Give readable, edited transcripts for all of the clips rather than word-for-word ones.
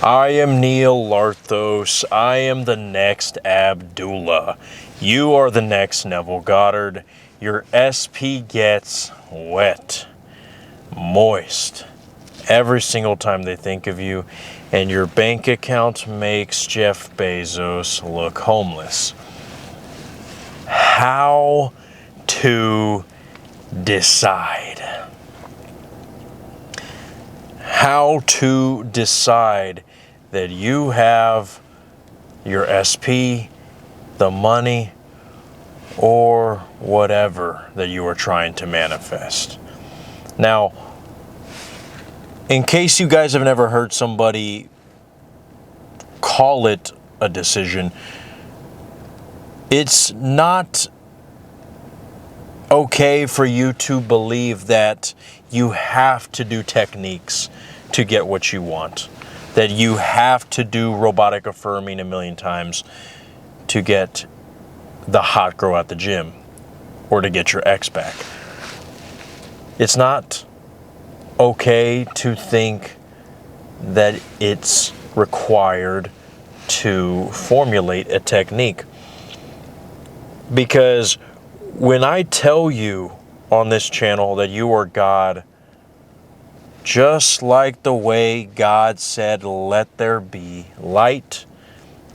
I am Neil Larthos. I am the next Abdullah. You are the next Neville Goddard. Your SP gets wet, moist, every single time they think of you, and your bank account makes Jeff Bezos look homeless. How to decide. How to decide that you have your SP, the money, or whatever that you are trying to manifest. Now, in case you guys have never heard somebody call it a decision, it's not okay for you to believe that you have to do techniques to get what you want, that you have to do robotic affirming a million times to get the hot girl at the gym or to get your ex back. It's not okay to think that it's required to formulate a technique, because when I tell you on this channel that you are God, just like the way God said, let there be light,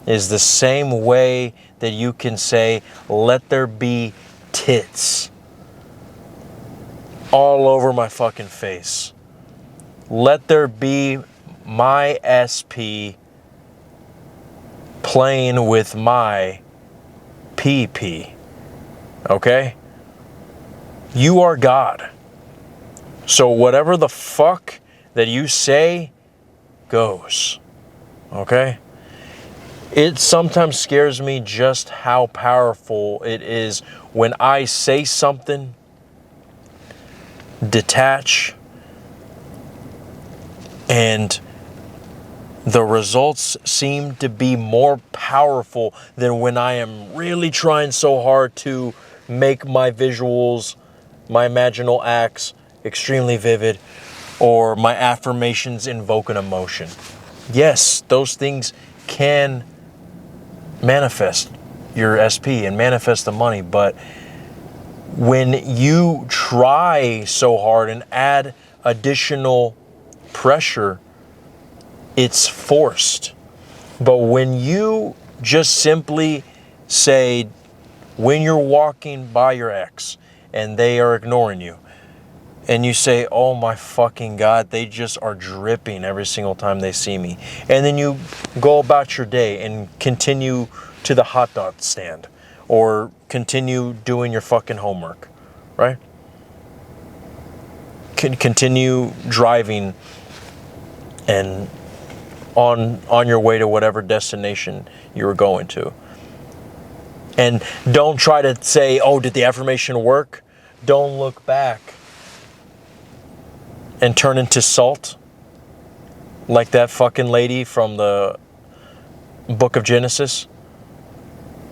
is the same way that you can say, let there be tits all over my fucking face. Let there be my SP playing with my PP. Okay? You are God. So whatever the fuck that you say goes. Okay? It sometimes scares me just how powerful it is when I say something, detach, and the results seem to be more powerful than when I am really trying so hard to make my visuals, my imaginal acts extremely vivid, or my affirmations invoke an emotion. Yes, those things can manifest your SP and manifest the money, but when you try so hard and add additional pressure, it's forced. But when you just simply say, when you're walking by your ex and they are ignoring you, and you say, oh my fucking God, they just are dripping every single time they see me. And then you go about your day and continue to the hot dog stand or continue doing your fucking homework, right? Continue driving and on your way to whatever destination you were going to. And don't try to say, oh, did the affirmation work? Don't look back and turn into salt like that fucking lady from the book of Genesis.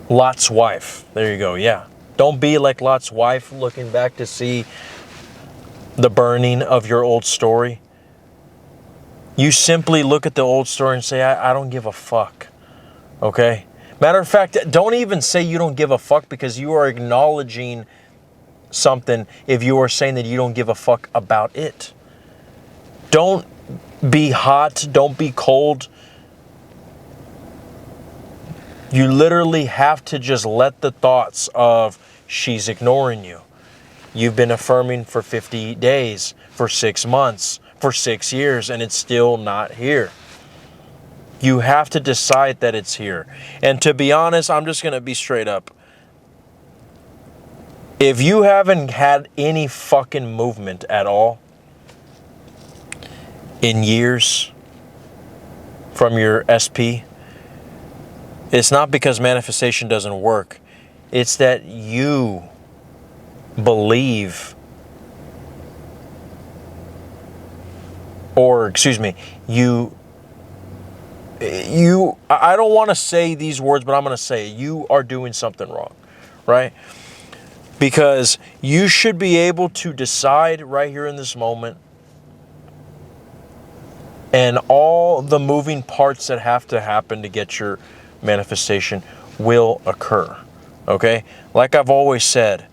Lot's wife. There you go. Yeah. Don't be like Lot's wife looking back to see the burning of your old story. You simply look at the old story and say, I don't give a fuck. Okay? Matter of fact, don't even say you don't give a fuck, because you are acknowledging something if you are saying that you don't give a fuck about it. Don't be hot. Don't be cold. You literally have to just let the thoughts of, she's ignoring you. You've been affirming for 50 days, for 6 months, for 6 years, and it's still not here. You have to decide that it's here. And to be honest, I'm just going to be straight up. If you haven't had any fucking movement at all in years from your SP, it's not because manifestation doesn't work. It's that you believe, or excuse me, I don't want to say these words, but I'm going to say it. You are doing something wrong, right? Because you should be able to decide right here in this moment And all the moving parts that have to happen to get your manifestation will occur. Okay? Like I've always said,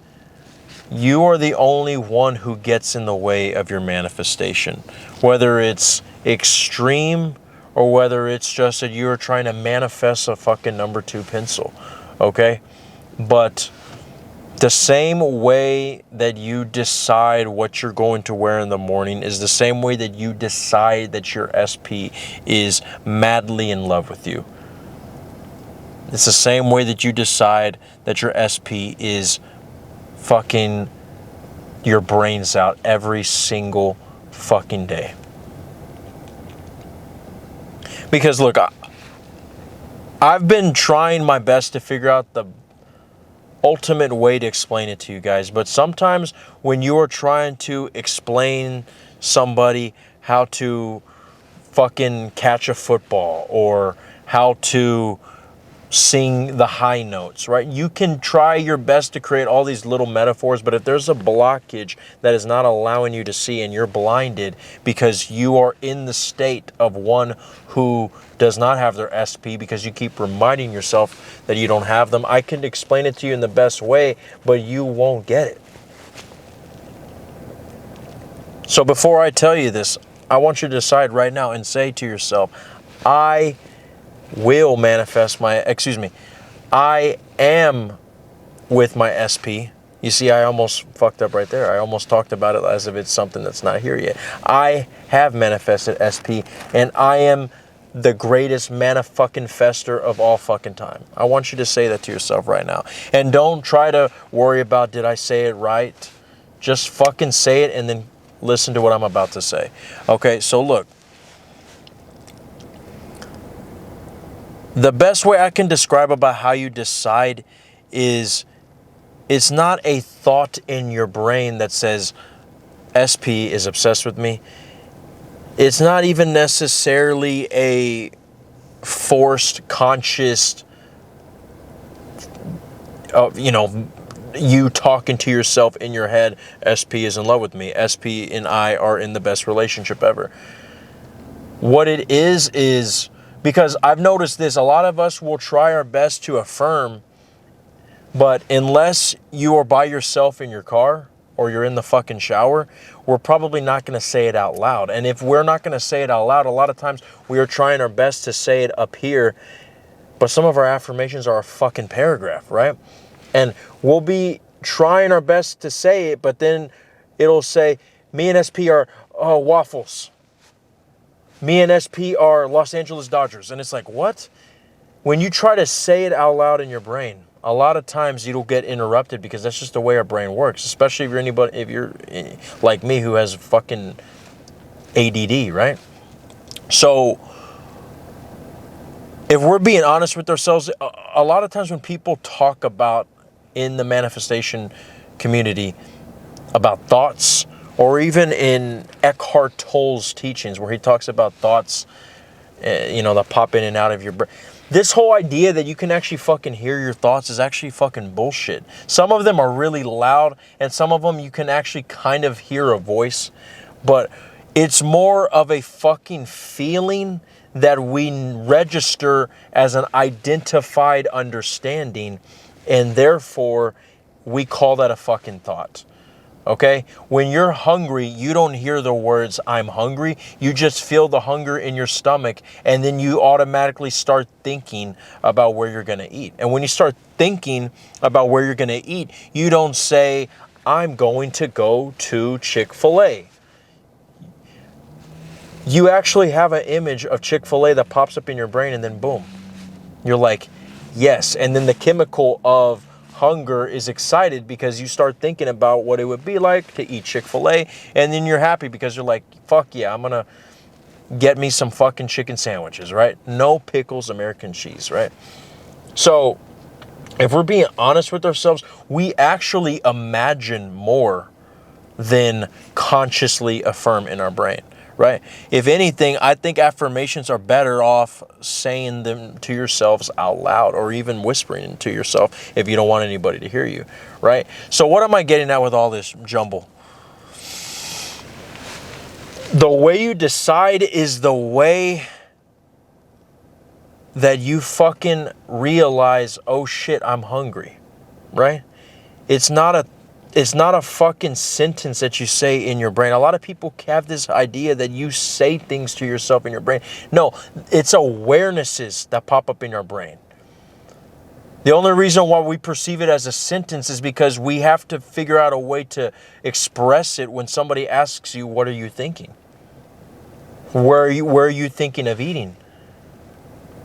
you are the only one who gets in the way of your manifestation. Whether it's extreme or whether it's just that you're trying to manifest a fucking number 2 pencil. Okay? But the same way that you decide what you're going to wear in the morning is the same way that you decide that your SP is madly in love with you. It's the same way that you decide that your SP is fucking your brains out every single fucking day. Because look, I've been trying my best to figure out the ultimate way to explain it to you guys, but sometimes when you are trying to explain somebody how to fucking catch a football or how to sing the high notes, right? You can try your best to create all these little metaphors, but if there's a blockage that is not allowing you to see and you're blinded because you are in the state of one who does not have their SP because you keep reminding yourself that you don't have them, I can explain it to you in the best way, but you won't get it. So before I tell you this, I want you to decide right now and say to yourself, I will manifest I am with my SP. You see, I almost fucked up right there. I almost talked about it as if it's something that's not here yet. I have manifested SP, and I am the greatest manifestor of all fucking time. I want you to say that to yourself right now. And don't try to worry about, did I say it right? Just fucking say it and then listen to what I'm about to say. Okay, so look. The best way I can describe about how you decide is it's not a thought in your brain that says SP is obsessed with me. It's not even necessarily a forced, conscious, you talking to yourself in your head, SP is in love with me. SP and I are in the best relationship ever. What it is because I've noticed this, a lot of us will try our best to affirm, but unless you are by yourself in your car or you're in the fucking shower, we're probably not going to say it out loud. And if we're not going to say it out loud, a lot of times we are trying our best to say it up here, but some of our affirmations are a fucking paragraph, right? And we'll be trying our best to say it, but then it'll say, me and SP are waffles. Me and SP are Los Angeles Dodgers. And it's like, what? When you try to say it out loud in your brain, a lot of times you'll get interrupted because that's just the way our brain works, especially if you're like me who has fucking ADD, right? So if we're being honest with ourselves, a lot of times when people talk about in the manifestation community about thoughts, or even in Eckhart Tolle's teachings where he talks about thoughts, that pop in and out of your brain. This whole idea that you can actually fucking hear your thoughts is actually fucking bullshit. Some of them are really loud, and some of them you can actually kind of hear a voice, but it's more of a fucking feeling that we register as an identified understanding, and therefore we call that a fucking thought. Okay? When you're hungry, you don't hear the words, I'm hungry. You just feel the hunger in your stomach, and then you automatically start thinking about where you're going to eat. And when you start thinking about where you're going to eat, you don't say, I'm going to go to Chick-fil-A. You actually have an image of Chick-fil-A that pops up in your brain, and then boom. You're like, yes. And then the chemical of hunger is excited because you start thinking about what it would be like to eat Chick-fil-A, and then you're happy because you're like, fuck yeah, I'm gonna get me some fucking chicken sandwiches, right? No pickles, American cheese, right? So if we're being honest with ourselves, we actually imagine more than consciously affirm in our brain, right? If anything, I think affirmations are better off saying them to yourselves out loud, or even whispering to yourself if you don't want anybody to hear you, right? So what am I getting at with all this jumble? The way you decide is the way that you fucking realize, oh shit, I'm hungry, right? It's not a fucking sentence that you say in your brain. A lot of people have this idea that you say things to yourself in your brain. No, it's awarenesses that pop up in your brain. The only reason why we perceive it as a sentence is because we have to figure out a way to express it when somebody asks you, what are you thinking? Where are you thinking of eating?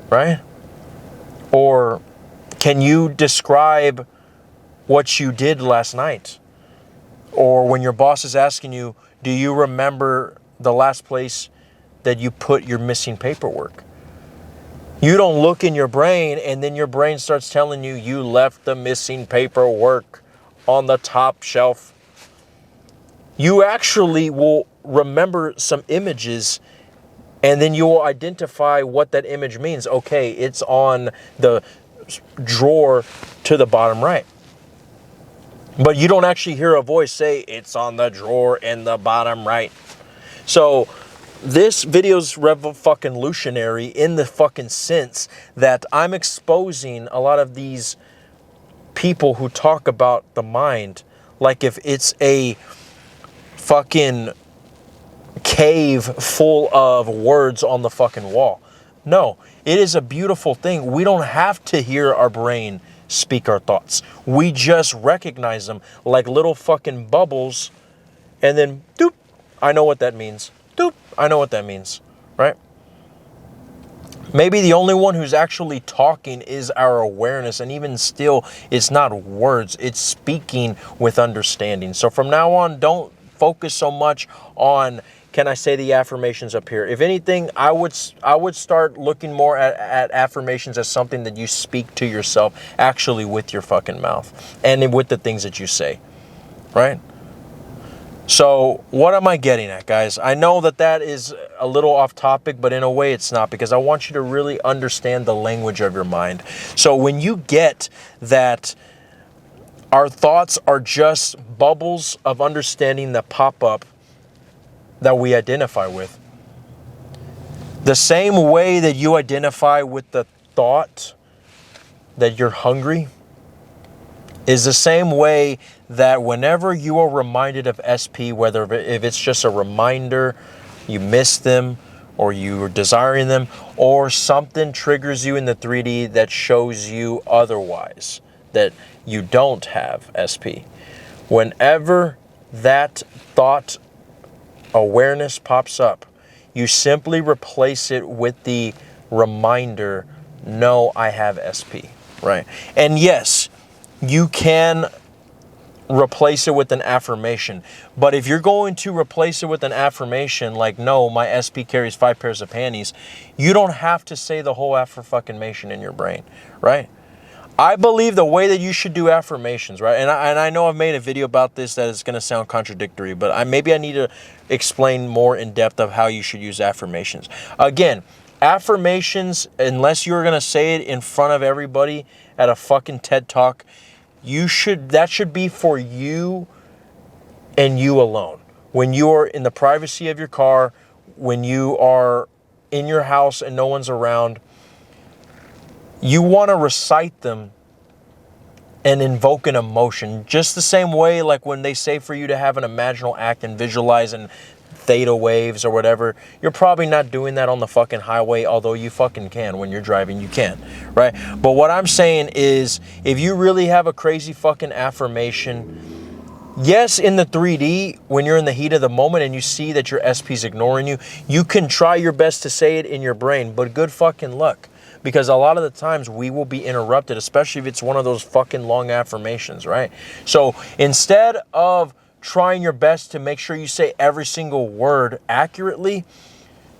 Right? Or can you describe what you did last night? Or when your boss is asking you, do you remember the last place that you put your missing paperwork? You don't look in your brain and then your brain starts telling you, you left the missing paperwork on the top shelf. You actually will remember some images and then you will identify what that image means. Okay, it's on the drawer to the bottom right. But you don't actually hear a voice say, it's on the drawer in the bottom right. So this video's fucking-lutionary in the fucking sense that I'm exposing a lot of these people who talk about the mind like if it's a fucking cave full of words on the fucking wall. No, it is a beautiful thing. We don't have to hear our brain speak our thoughts. We just recognize them like little fucking bubbles and then doop, I know what that means. Doop, I know what that means, right? Maybe the only one who's actually talking is our awareness, and even still, it's not words, it's speaking with understanding. So from now on, don't focus so much on, can I say the affirmations up here? If anything, I would start looking more at affirmations as something that you speak to yourself actually with your fucking mouth and with the things that you say, right? So what am I getting at, guys? I know that is a little off topic, but in a way it's not, because I want you to really understand the language of your mind. So when you get that our thoughts are just bubbles of understanding that pop up that we identify with, the same way that you identify with the thought that you're hungry is the same way that whenever you are reminded of SP, whether if it's just a reminder, you miss them, or you are desiring them, or something triggers you in the 3D that shows you otherwise, that you don't have SP. Whenever that thought awareness pops up, you simply replace it with the reminder, no, I have SP, right? And yes, you can replace it with an affirmation. But if you're going to replace it with an affirmation like, no, my SP carries 5 pairs of panties, you don't have to say the whole affirmation in your brain, right? I believe the way that you should do affirmations, right? And I know I've made a video about this that is going to sound contradictory, but maybe I need to explain more in depth of how you should use affirmations. Again, affirmations, unless you're going to say it in front of everybody at a fucking TED Talk, that should be for you and you alone. When you are in the privacy of your car, when you are in your house and no one's around, you want to recite them and invoke an emotion. Just the same way like when they say for you to have an imaginal act and visualize and theta waves or whatever, you're probably not doing that on the fucking highway, although you fucking can. When you're driving, you can, right? But what I'm saying is, if you really have a crazy fucking affirmation, yes, in the 3D, when you're in the heat of the moment and you see that your SP's ignoring you, you can try your best to say it in your brain, but good fucking luck. Because a lot of the times we will be interrupted, especially if it's one of those fucking long affirmations, right? So instead of trying your best to make sure you say every single word accurately,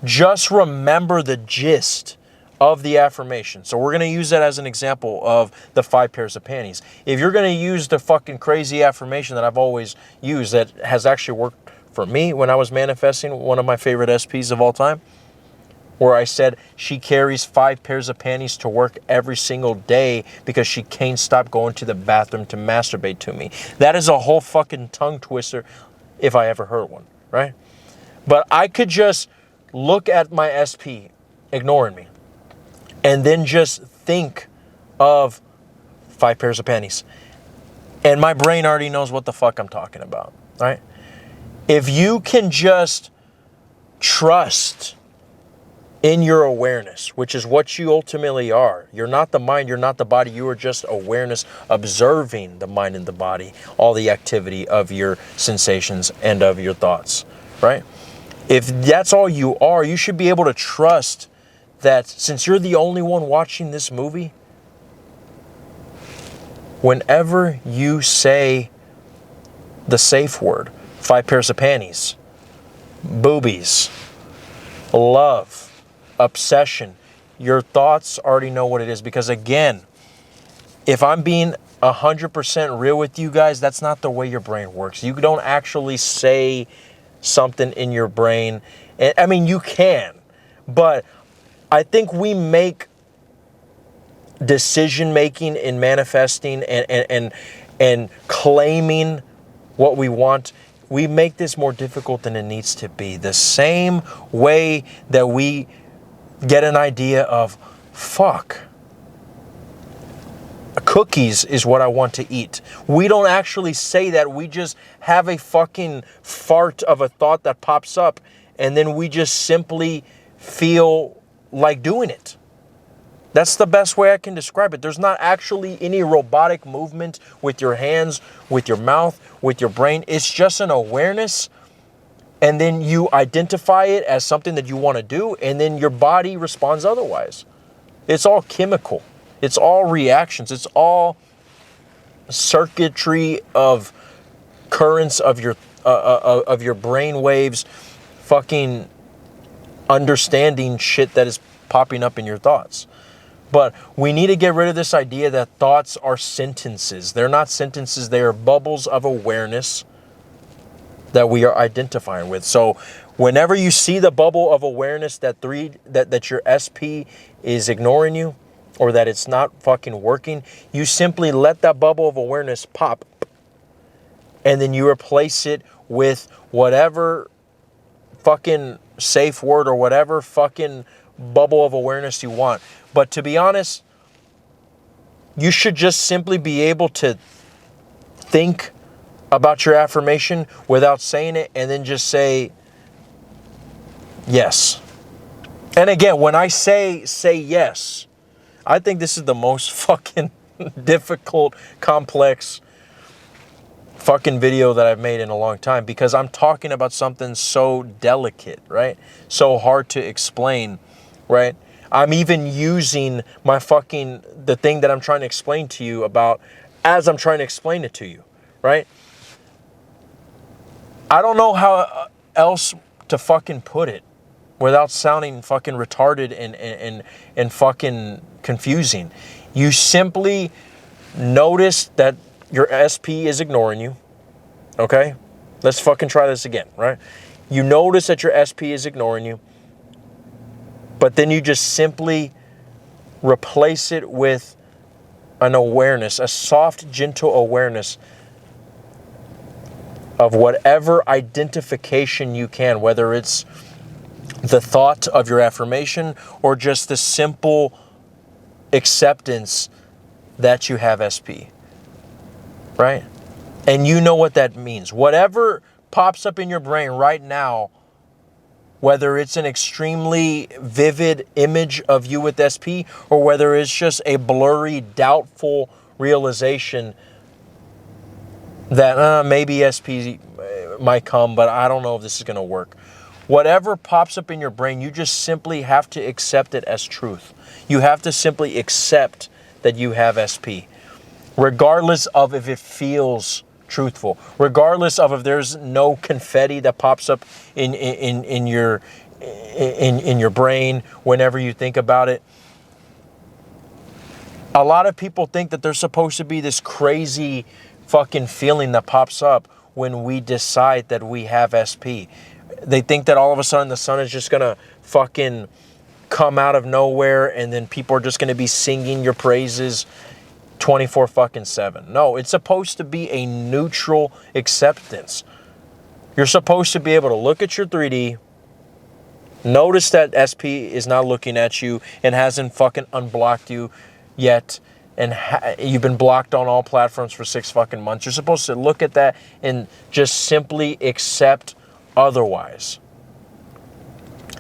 just remember the gist of the affirmation. So we're going to use that as an example of the 5 pairs of panties. If you're going to use the fucking crazy affirmation that I've always used that has actually worked for me when I was manifesting, one of my favorite SPs of all time, where I said she carries 5 pairs of panties to work every single day because she can't stop going to the bathroom to masturbate to me. That is a whole fucking tongue twister if I ever heard one, right? But I could just look at my SP ignoring me and then just think of 5 pairs of panties. And my brain already knows what the fuck I'm talking about, right? If you can just trust in your awareness, which is what you ultimately are. You're not the mind, you're not the body, you are just awareness, observing the mind and the body, all the activity of your sensations and of your thoughts, right? If that's all you are, you should be able to trust that since you're the only one watching this movie, whenever you say the safe word, 5 pairs of panties, boobies, love, obsession, your thoughts already know what it is. Because again, if I'm being 100% real with you guys, that's not the way your brain works. You don't actually say something in your brain. I mean, you can, but I think we make decision making and manifesting and claiming what we want, we make this more difficult than it needs to be. The same way that we get an idea of, fuck, cookies is what I want to eat. We don't actually say that. We just have a fucking fart of a thought that pops up, and then we just simply feel like doing it. That's the best way I can describe it. There's not actually any robotic movement with your hands, with your mouth, with your brain. It's just an awareness, and then you identify it as something that you want to do, and then your body responds otherwise. It's all chemical. It's all reactions. It's all circuitry of currents of your brain waves, fucking understanding shit that is popping up in your thoughts. But we need to get rid of this idea that thoughts are sentences. They're not sentences. They are bubbles of awareness that we are identifying with. So whenever you see the bubble of awareness that your SP is ignoring you, or that it's not fucking working, you simply let that bubble of awareness pop, and then you replace it with whatever fucking safe word or whatever fucking bubble of awareness you want. But to be honest, you should just simply be able to think about your affirmation without saying it, and then just say yes. And again, when I say yes, I think this is the most fucking difficult, complex fucking video that I've made in a long time, because I'm talking about something so delicate, right? So hard to explain, right? I'm even using the thing that I'm trying to explain to you about as I'm trying to explain it to you, right? I don't know how else to fucking put it without sounding fucking retarded and fucking confusing. You simply notice that your SP is ignoring you, okay? Let's fucking try this again, right? You notice that your SP is ignoring you, but then you just simply replace it with an awareness, a soft, gentle awareness of whatever identification you can, whether it's the thought of your affirmation or just the simple acceptance that you have SP, right? And you know what that means. Whatever pops up in your brain right now, whether it's an extremely vivid image of you with SP or whether it's just a blurry, doubtful realization that maybe SP might come, but I don't know if this is going to work. Whatever pops up in your brain, you just simply have to accept it as truth. You have to simply accept that you have SP, regardless of if it feels truthful, regardless of if there's no confetti that pops up in your brain whenever you think about it. A lot of people think that there's supposed to be this crazy fucking feeling that pops up when we decide that we have SP. They think that all of a sudden the sun is just gonna fucking come out of nowhere and then people are just gonna be singing your praises 24 fucking 7. No, it's supposed to be a neutral acceptance. You're supposed to be able to look at your 3D, notice that SP is not looking at you and hasn't fucking unblocked you yet, and you've been blocked on all platforms for 6 fucking months. You're supposed to look at that and just simply accept otherwise.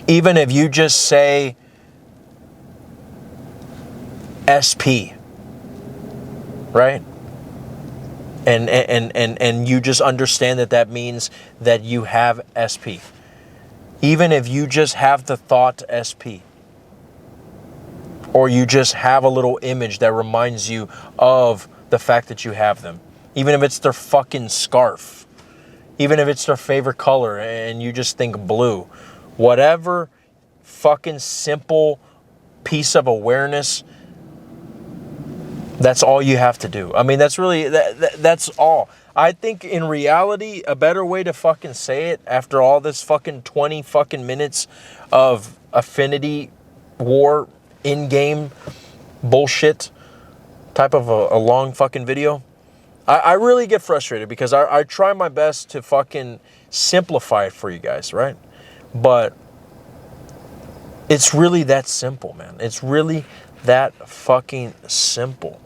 Even if you just say SP, right? And you just understand that that means that you have SP. Even if you just have the thought SP, or you just have a little image that reminds you of the fact that you have them. Even if it's their fucking scarf. Even if it's their favorite color and you just think blue. Whatever fucking simple piece of awareness, that's all you have to do. I mean, that's really, that's all. I think in reality, a better way to fucking say it after all this fucking 20 fucking minutes of affinity war in-game bullshit type of a long fucking video. I really get frustrated because I try my best to fucking simplify it for you guys, right? But it's really that simple, man. It's really that fucking simple.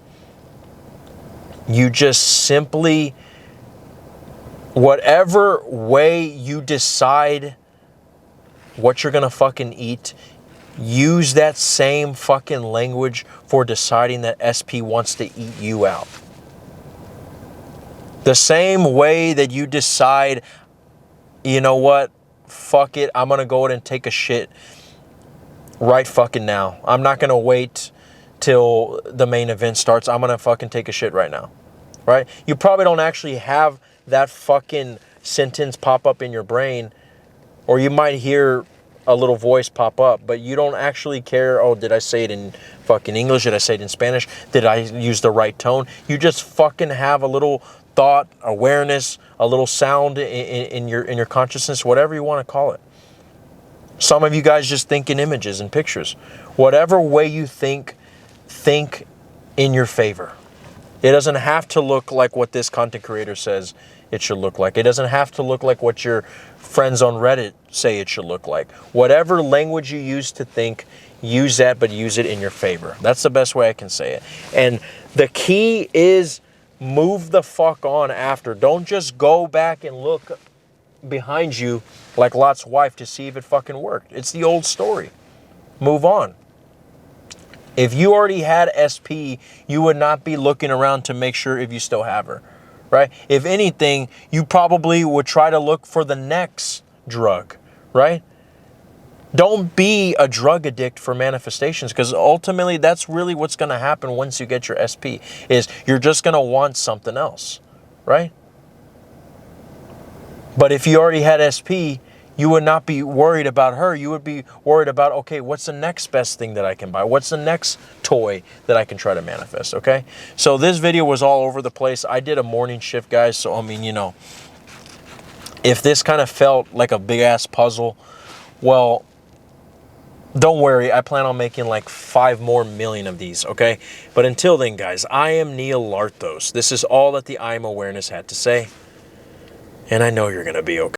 You just simply, whatever way you decide what you're gonna fucking eat, use that same fucking language for deciding that SP wants to eat you out. The same way that you decide, you know what, fuck it, I'm gonna go ahead and take a shit right fucking now. I'm not gonna wait till the main event starts. I'm gonna fucking take a shit right now, right? You probably don't actually have that fucking sentence pop up in your brain, or you might hear a little voice pop up, but you don't actually care, oh, did I say it in fucking English? Did I say it in Spanish? Did I use the right tone? You just fucking have a little thought, awareness, a little sound in your consciousness, whatever you want to call it. Some of you guys just think in images and pictures. Whatever way you think in your favor. It doesn't have to look like what this content creator says it should look like. It doesn't have to look like what your friends on Reddit say it should look like. Whatever language you use to think, use that, but use it in your favor. That's the best way I can say it. And the key is move the fuck on after. Don't just go back and look behind you like Lot's wife to see if it fucking worked. It's the old story. Move on. If you already had SP, you would not be looking around to make sure if you still have her, right? If anything, you probably would try to look for the next drug, right? Don't be a drug addict for manifestations, because ultimately that's really what's going to happen once you get your SP, is you're just going to want something else, right? But if you already had SP, you would not be worried about her. You would be worried about, okay, what's the next best thing that I can buy? What's the next toy that I can try to manifest, okay? So this video was all over the place. I did a morning shift, guys. So, I mean, you know, if this kind of felt like a big-ass puzzle, well, don't worry. I plan on making like 5 more million of these, okay? But until then, guys, I am Neil Larthos. This is all that the I'm Awareness had to say. And I know you're going to be okay.